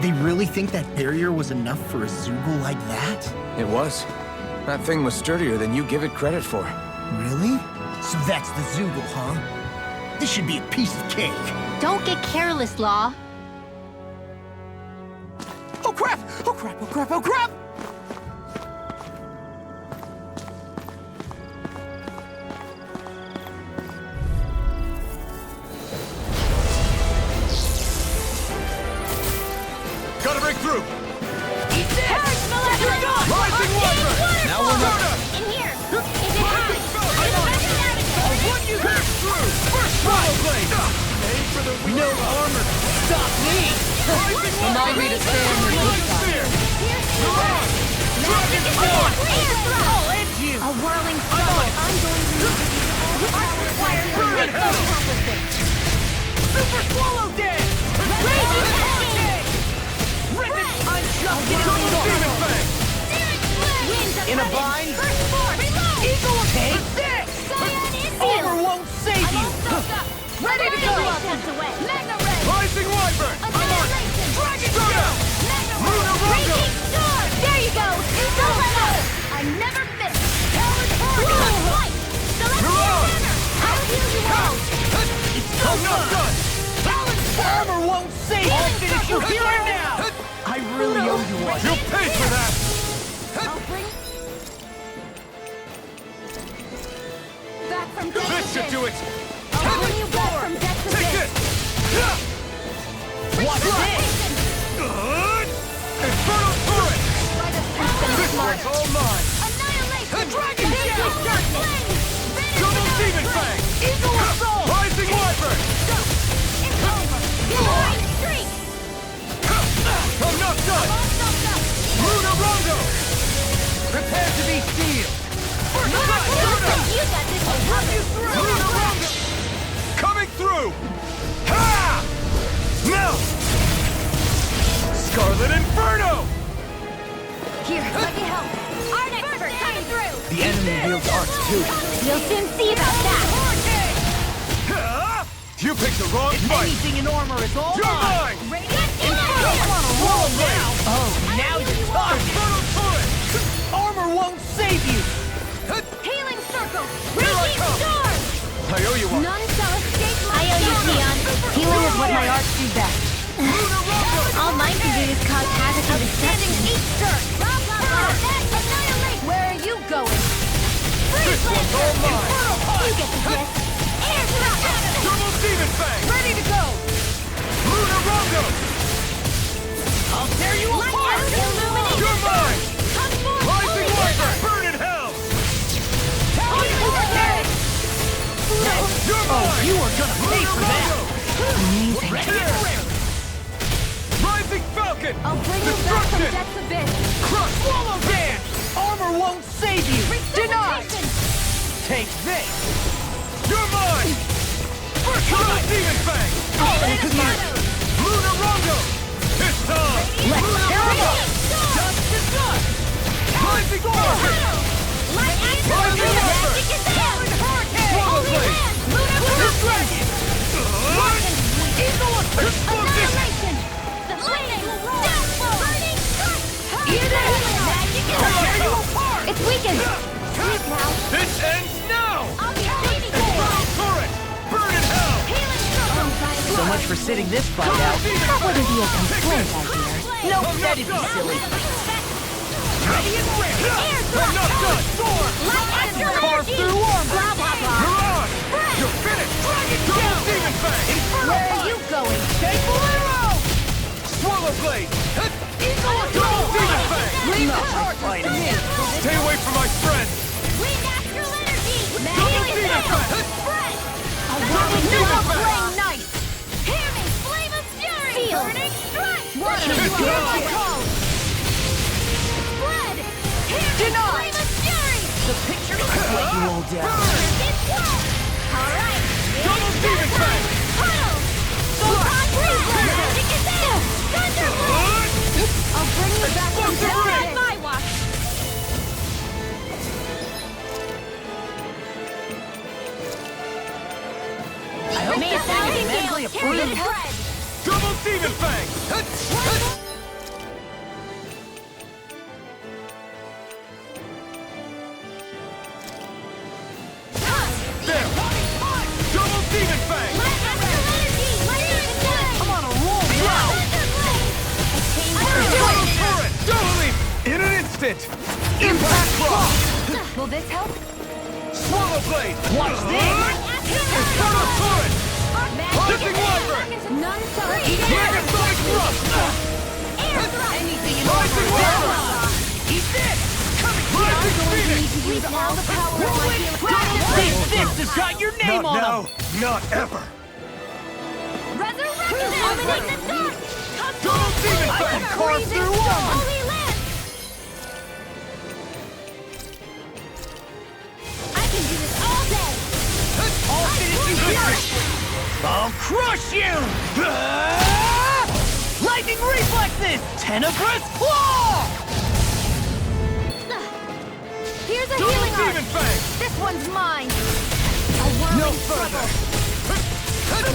They really think that barrier was enough for a Zoogle like that? It was. That thing was sturdier than you give it credit for. Really? So that's the Zoogle, huh? This should be a piece of cake. Don't get careless, Law. Oh crap! Oh crap! Oh crap! Oh crap! Gotta break through! Rising water! Now we're not... In here! Is it hot? What you have through! First swallow blade! Aim for the wheel! No armor! Stop me! Remind me to stay on your good side. Dragon Sword! Oh, it's you! A whirling sword. I'm going to need you. Art requires Burn hell! Super swallow dance! Raging hurricane! I'm just getting Demon Fang! in a bind. First force. Eagle, take this! Armor won't save you! Ready to go! Magna Ray! Rising Wyvern! Annihilation! Dragon Shadow! Magna Luna Ray! Rondo! Raging Storm! There you go! Don't let up! I never miss! Talon Horn! Light! Celestial Banner! I'll heal you all! I'm not done! Armor won't save you! I'll finish you here and now! I really owe you one. You'll pay for that! I'll bring back from death. This should do it! I'll bring you back from death to Take death. this! What's this? Good! Infernal Turret! By the power This of one's all mine! Annihilation! Dragon Shadow! Shadow! Double Demon Fang! Eagle Assault! Rising Wyvern! It's over! Divine Streak! I'm not done! Luna Rondo! Prepare to be sealed! First strike! Luna! You got this! I'll run you through! Luna Rondo! Coming through! Ha! Now! Scarlet Inferno! Here, let me help. Art expert coming through! The enemy wields arts too. You'll soon see about that! Ha! You picked the wrong fight! Anything in armor is all You're mine! mine! Radiant I'm on a roll now! Oh, now you're talking! Infernal Turret! Armor won't save you! Healing circle! Here I Raging come! storm! I owe you one! None shall escape my Keon. Healing is what my arts do best. Luna Rondo! All mine can do is cause havoc and destruction. Where are you going? This one's all mine! You get the gist. Air drop! Double Demon Fang! Ready to go! Luna Rondo! I'll tear you Light apart! out illumination! You're mine! Come forth! Rising Wyvern! Burn in hell! You're Oh, mine! you are gonna pay Luna for that! Rondo! Amazing! Rising Falcon! I'll bring you back from Destruction! death's abyss! Crush! Swallow dance! Armor won't save you! Denied! Resuscitation! Take this! You're mine! First Double Demon Fang! All is mine! Luna Rondo! It's time! Let's tear him up! Storm! Dust to dust! Rising Falcon! Light and Rising Wyvern! magic is there! Swallow Holy Blade! Land! Luna Dragon! Eagle Explosion! Annihilation! The lightning! Downfall! Burning strike! Eat it! Magic is I'll tear you there! apart! It's weakened! Sleep now! This ends now! I'll be ready to Infernal Turret! Burn in hell! Healing circle! So much for sitting this fight Double out. Demon That wouldn't Fang! be a complaint, I hear. No, I'm that'd be not done. silly. Radiant Ring! Air I'm drop! not done! Sword! Light astral Carve energy! through armor. Blah, blah, blah! You're on! You're finished! Double Demon Fang! Where are you going? Staple arrow! Swallow Blade! Double Demon Fang! Leave the heart to me! Stay away from my friend! Wind astral energy! Double Healing Demon circle! Fang! Spread! Double Demon Fang! Playing nice! Hear me! Flame of fury! Feel. Burning strike! Water, Hear you are my my call! Spread! Hear me! Denied. Flame of fury! The picture will let you all down. It's well! Alright! Double Demon Fang! Puddle! Photon Freezer! Magic is there! Thunderite! I'll bring you back from Explosive death ring! at my watch! I hope May this a thing thousand is medically gales carry approved. the thread! Double Demon Fang! Instant! Impact Rock! Will this help? Swallow Blade! Watch this! Infernal Torrent! Tipping Wyvern! None shall Megasonic Thrust! Anything in Rising Wyvern! Eat this! Rising Phoenix! need to use all the power of my This has got your name Not on now, him! not ever! Resurrection! Illuminate the dark! Double Demon Fang! Carve through Holy Land! I can do this all day! I'll finish you here! I'll crush you! Lightning reflexes! Tenebrous claw! Here's a Double healing Demon arc! Fang! This one's mine! A whirling No struggle! further!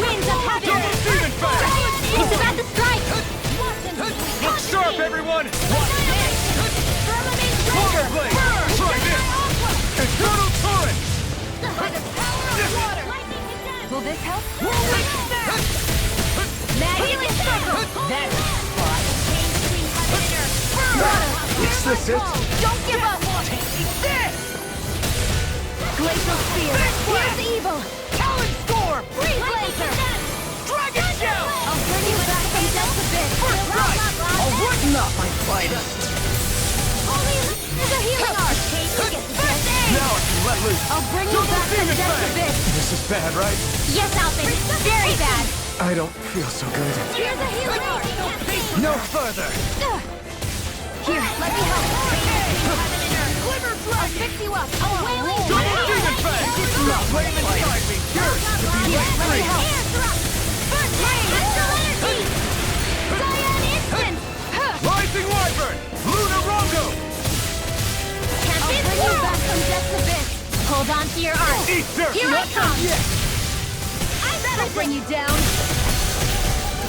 Winds of heaven! Double Demon Fang! It's about to strike! Look sharp, everyone! Firmament Swallow Trigger! Blade! Try this! Infernal Torrent! By the power of water! Will this help? Mad healing circle! That's Change between heaven and earth! Water! Is this it? Don't give up! this! Glacial Spear! Here's evil! Talon Storm! Freeze Blazer! Dragon Shell! I'll bring you back from death's abyss! First strike! I'll written up my fighter! There's a healing arc! First aid! Now I can let loose! I'll bring you back from Demon death's Fang! abyss! This is bad, right? Yes, Alvin! Very bad! I don't feel so good. Here's a healing arc! No further! Here, let me help! Heaven and earth! Glimmer I'll Dragon! fix you up! A wailing Double Demon Fang! Flame inside me! Yours to be Here, let let me free! help! First rain! Astral energy! Cyan instant! Rising Wyvern! Luna Rongo! I'll bring you back from death's abyss! Hold on to your arc! Easter! Here I come! That'll bring you down!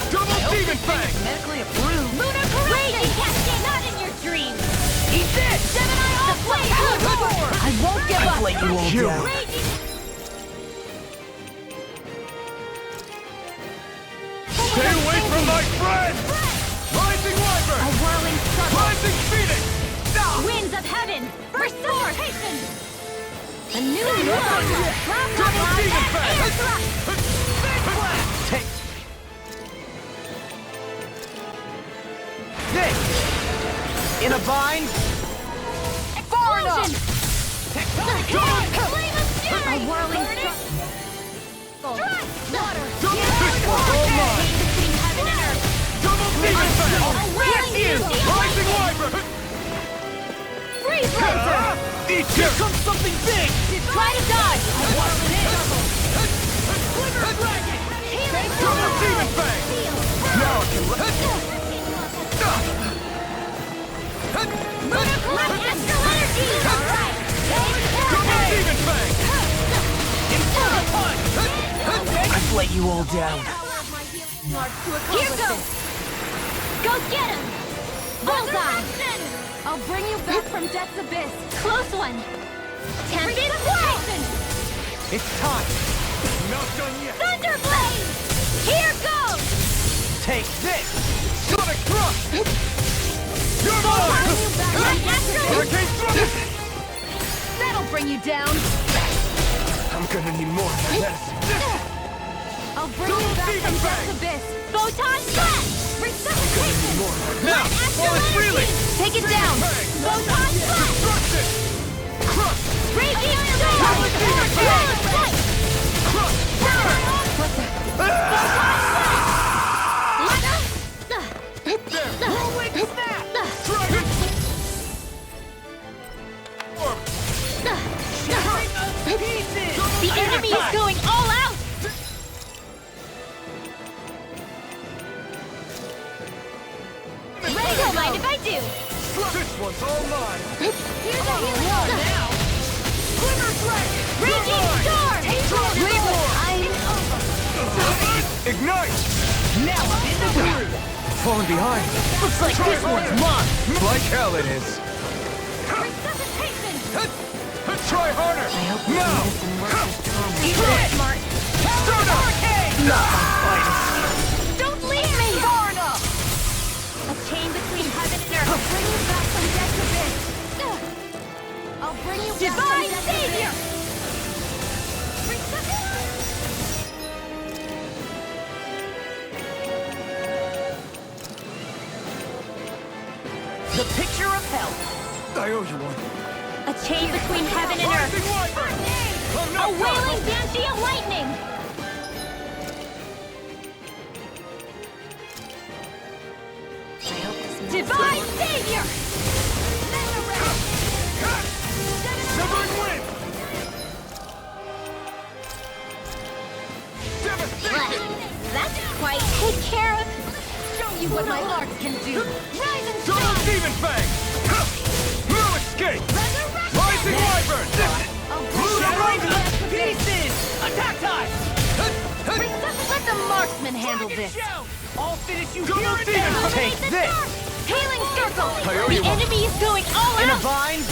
Double Demon Fang! Medically approved! Lunar corruption! Cascade not in your dreams! Eat this! Gemini all flame! I won't give up! Let you all You. down! Stay away from my friend! Rising A Wyvern! whirling struggle! Rising Phoenix! Winds of heaven! Restore! A new Double Demon Fang! Take this! In a bind? Far enough! A whirling struggle! Water! This one's all mine! Between heaven and earth! Double Demon Fang! Healing you! Rising Wyvern! Freeze Blazer! Eat Here you! comes something big! Try to dodge! Double Demon Fang! Now I can let... Astral energy! Alright! Double Demon Fang! Infernal punch! I've let you all down. Here goes! Go get him! Bullseye! I'll bring you back from death's abyss. Close one! Tempted Poison! It's time. Not done yet! Thunderblade! Here goes! Take this! Sonic Thrust! You're Bring mine! you back from death's abyss. Hurricane Thrust! That'll bring you down. I'm gonna need more than medicine. I'll bring you back from death's abyss. Photon Blast! Resuscitation! Now, while it's reeling! Take it down! Photon Blast! Destruction! Crush! Raging Storm! Flight! Crush! What the? Rolling snap! Dragon! Orb! Pieces! The enemy is going all out! Don't mind if I do! This one's all mine! Here's a healing arc! Now! Glimmer Dragon! Raging Storm! Ignite! Now I'm in the groove! Falling behind! Looks like this one's mine! Like hell it is! Resuscitation! Try harder! I hope Now! Eat this! Smart! Hurricane! Not my finest! Don't leave me! Far enough! A chain between heaven and earth! I'll bring you back from death's abyss! Divine Savior! The picture of hell. I owe you one. A chain between heaven and earth. Rising Wyvern! A wailing banshee of lightning! Divine Savior! Severing wind! That's quite... Take care of... Show you what my arts can do! Rise and Double shine! Demon Fang! No escape! Rising Wyvern! Pieces! Attack time! Let the marksman handle this! I'll finish you Double here and demon now! fang. Take this! Healing circle! I owe you The one. enemy is going all In a out! vine!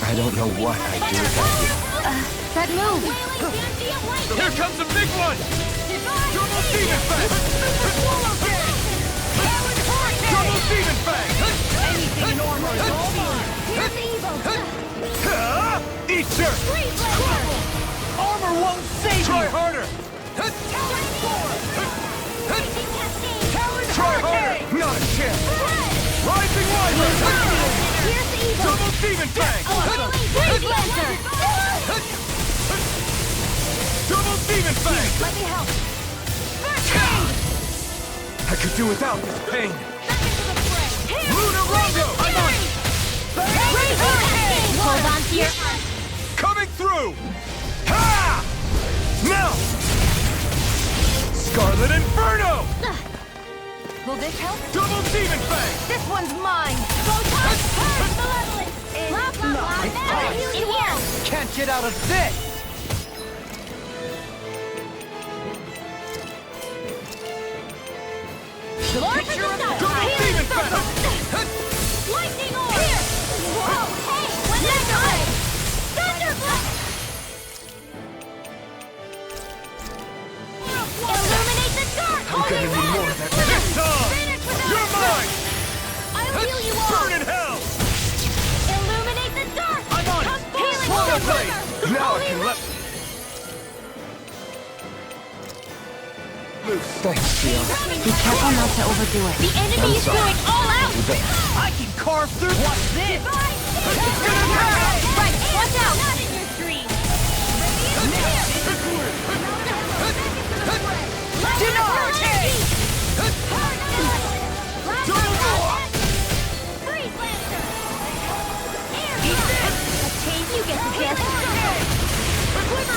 I don't know what I do without you. That move! Here comes the big one! Double Demon Fang! Double Demon Fang! Anything in armor is all mine! Here's evil! Eat dirt! Armor won't save Try you! harder! Talon Try harder! Hurricane! Not a chance! Rising Wyvern! Here's evil! Double Demon Fang! Freeze Lancer! Double Demon Fang! Let me help! I could do without this pain. Luna Rongo! I'm on! Hold on to your... Coming through! Ha! Now! Scarlet Inferno! Will this help? Double Demon Fang! This one's mine! Photon Purge Malevolence! Blah, blah, blah! In here! Can't get out of this! The Lord picture of Double Double Demon Fang! Lightning Orb! Here! Whoa! Hey! Let's go! Thunderblast! Illuminate the dark! I'm gonna need more of that. This time! Finish with You're us! mine! I'll heal you all! Burn in hell! Illuminate the dark! I'm on it! Come healing Swallow the blade! river! Now I Holy can river! let loose. Thanks, Gio. Be careful not to overdo it. The enemy is sorry. going all out! I can carve through... What's this? Right, watch out! Not in your dreams! Hurricane! Freeze Lancer! Eat this! A change you get to dance.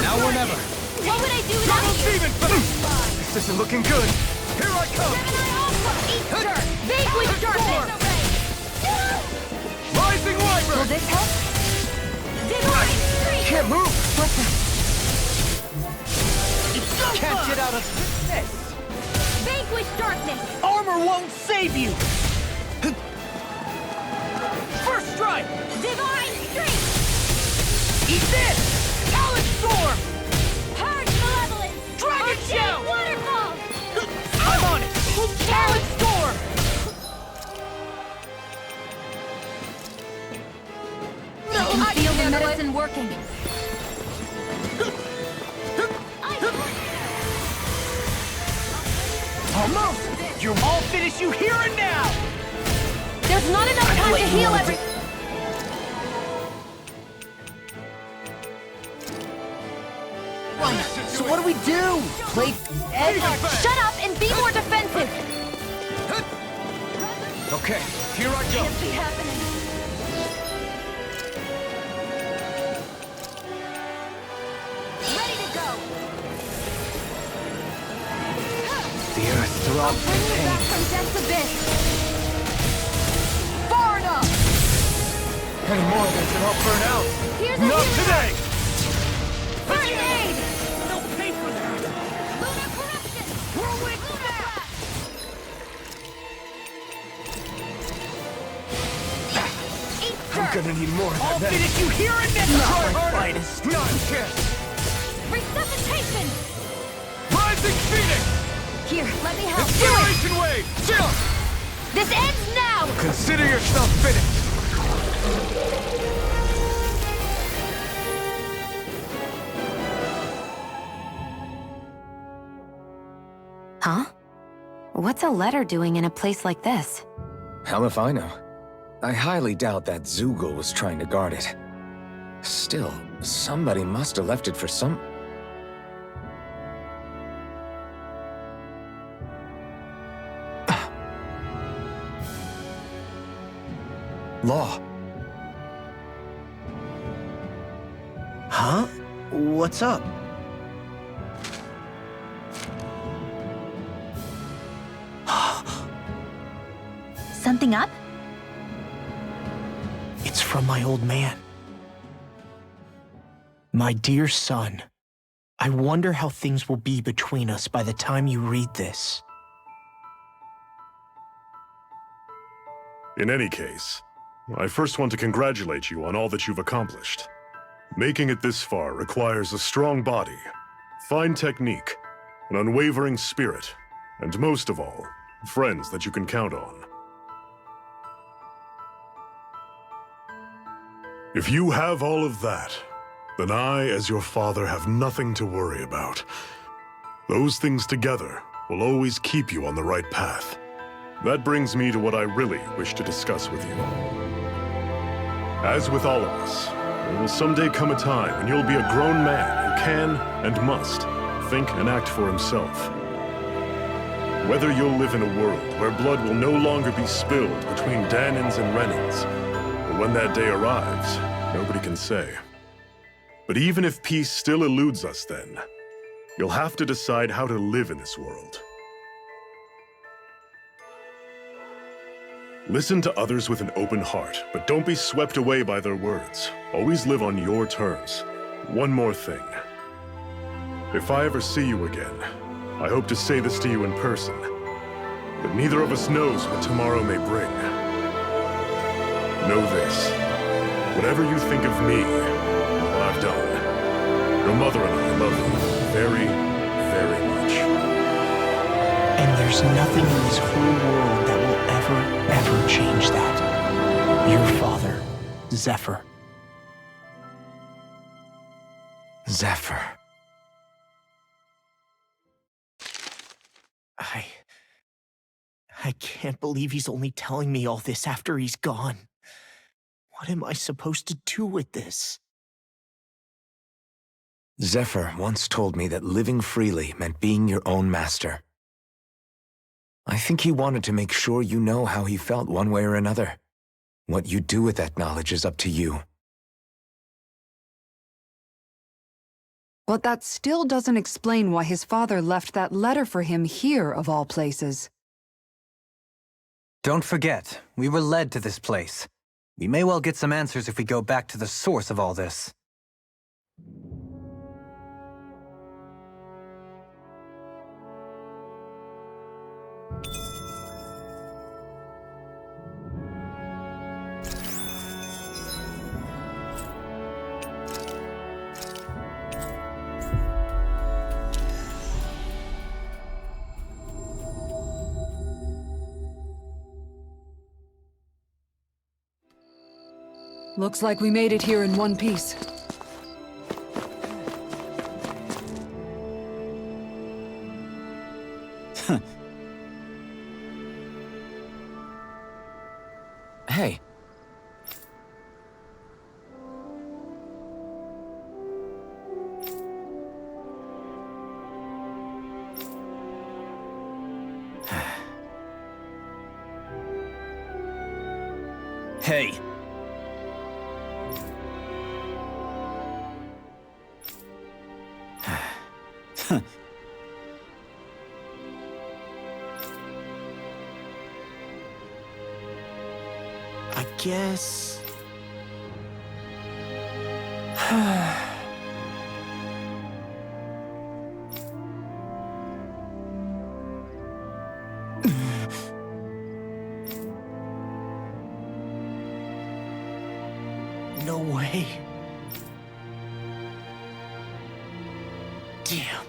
Now or never. What would I do without Double you? Demon Fang! This isn't looking good. Here I come! Eat dirt! Vanquish darkness! Rising Will Wyvern! this help? Divine Streak! Can't move. Can't get out of this! Vanquish darkness! Armor won't save you! First strike! Divine Streak! Eat this! Talon Storm! Purge Malevolence! Dragon Arcane Shout! Waterfall! I'm on it! Talon Storm! I can feel the medicine working. Almost! I'll finish you here and now! There's not enough time to heal every... So what do we do? Play Ed? Shut up and be more defensive! Okay, here I go. Can't be happening. Ready to go! The earth throbs Bring with you back pain. from death's abyss! Far enough! Any more of this and I'll burn out. Here's a Not healing today! First aid! No pay for that! Lunar corruption! Whirlwind blast! Eat I'm dirt! gonna need more of I'll that. finish you here and now! Try harder. Finest. Not a chance. Resuscitation! Rising Phoenix! Here, let me help. Incineration Wave! Jump! This ends now! Consider yourself finished. Huh? What's a letter doing in a place like this? Hell if I know. I highly doubt that Zoogle was trying to guard it. Still, somebody must have left it for some... Law. Huh? What's up? Something up? It's from my old man. My dear son, I wonder how things will be between us by the time you read this. In any case, I first want to congratulate you on all that you've accomplished. Making it this far requires a strong body, fine technique, an unwavering spirit, and most of all, friends that you can count on. If you have all of that, then I, as your father, have nothing to worry about. Those things together will always keep you on the right path. That brings me to what I really wish to discuss with you. As with all of us, there will someday come a time when you'll be a grown man who can and must think and act for himself. Whether you'll live in a world where blood will no longer be spilled between Danins and Renins, or when that day arrives, nobody can say. But even if peace still eludes us then, you'll have to decide how to live in this world. Listen to others with an open heart, but don't be swept away by their words. Always live on your terms. One more thing. If I ever see you again, I hope to say this to you in person, but neither of us knows what tomorrow may bring. Know this. Whatever you think of me, and what I've done, your mother and I love you very, very much. And there's nothing in this whole world that will ever change that. Your father, Zephyr. Zephyr. I can't believe he's only telling me all this after he's gone. What am I supposed to do with this? Zephyr once told me that living freely meant being your own master. I think he wanted to make sure you know how he felt one way or another. What you do with that knowledge is up to you. But that still doesn't explain why his father left that letter for him here, of all places. Don't forget, we were led to this place. We may well get some answers if we go back to the source of all this. Looks like we made it here in one piece. Hey. Hey! I guess... No way. Damn.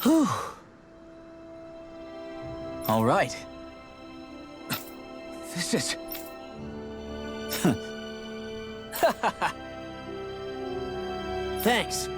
Whew. All right. This is... Thanks.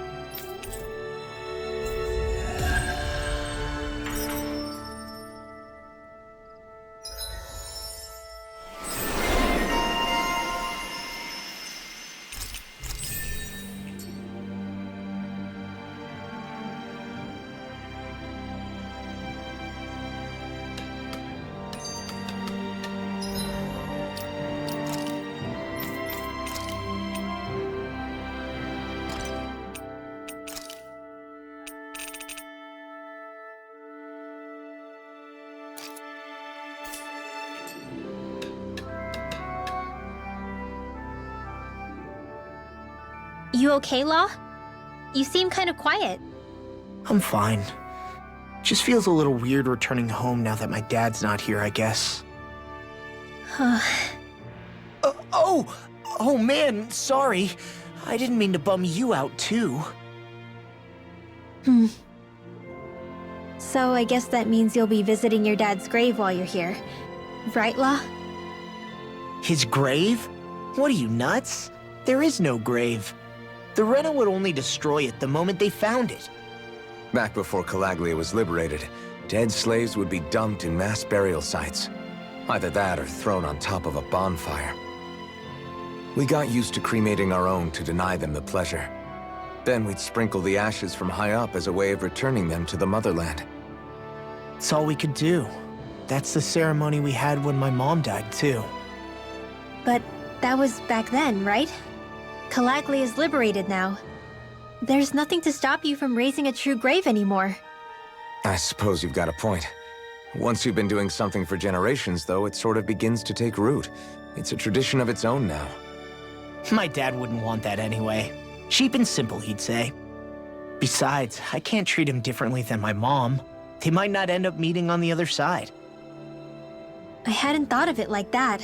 You okay, Law? You seem kind of quiet. I'm fine. Just feels a little weird returning home now that my dad's not here, I guess. Oh man, sorry. I didn't mean to bum you out too. So I guess that means you'll be visiting your dad's grave while you're here. Right, Law? His grave? What are you, nuts? There is no grave. The Rena would only destroy it the moment they found it. Back before Calaglia was liberated, dead slaves would be dumped in mass burial sites. Either that or thrown on top of a bonfire. We got used to cremating our own to deny them the pleasure. Then we'd sprinkle the ashes from high up as a way of returning them to the motherland. It's all we could do. That's the ceremony we had when my mom died, too. But that was back then, right? Calaglia is liberated now. There's nothing to stop you from raising a true grave anymore. I suppose you've got a point. Once you've been doing something for generations, though, it sort of begins to take root. It's a tradition of its own now. My dad wouldn't want that anyway. Cheap and simple, he'd say. Besides, I can't treat him differently than my mom. They might not end up meeting on the other side. I hadn't thought of it like that.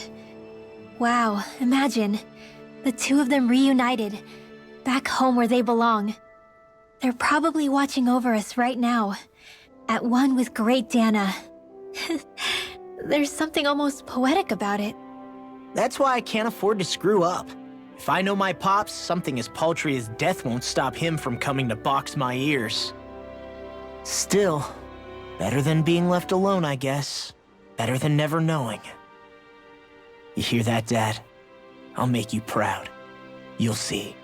Wow, imagine. The two of them reunited, back home where they belong. They're probably watching over us right now, at one with Great Dana. There's something almost poetic about it. That's why I can't afford to screw up. If I know my pops, something as paltry as death won't stop him from coming to box my ears. Still, better than being left alone, I guess. Better than never knowing. You hear that, Dad? I'll make you proud. You'll see.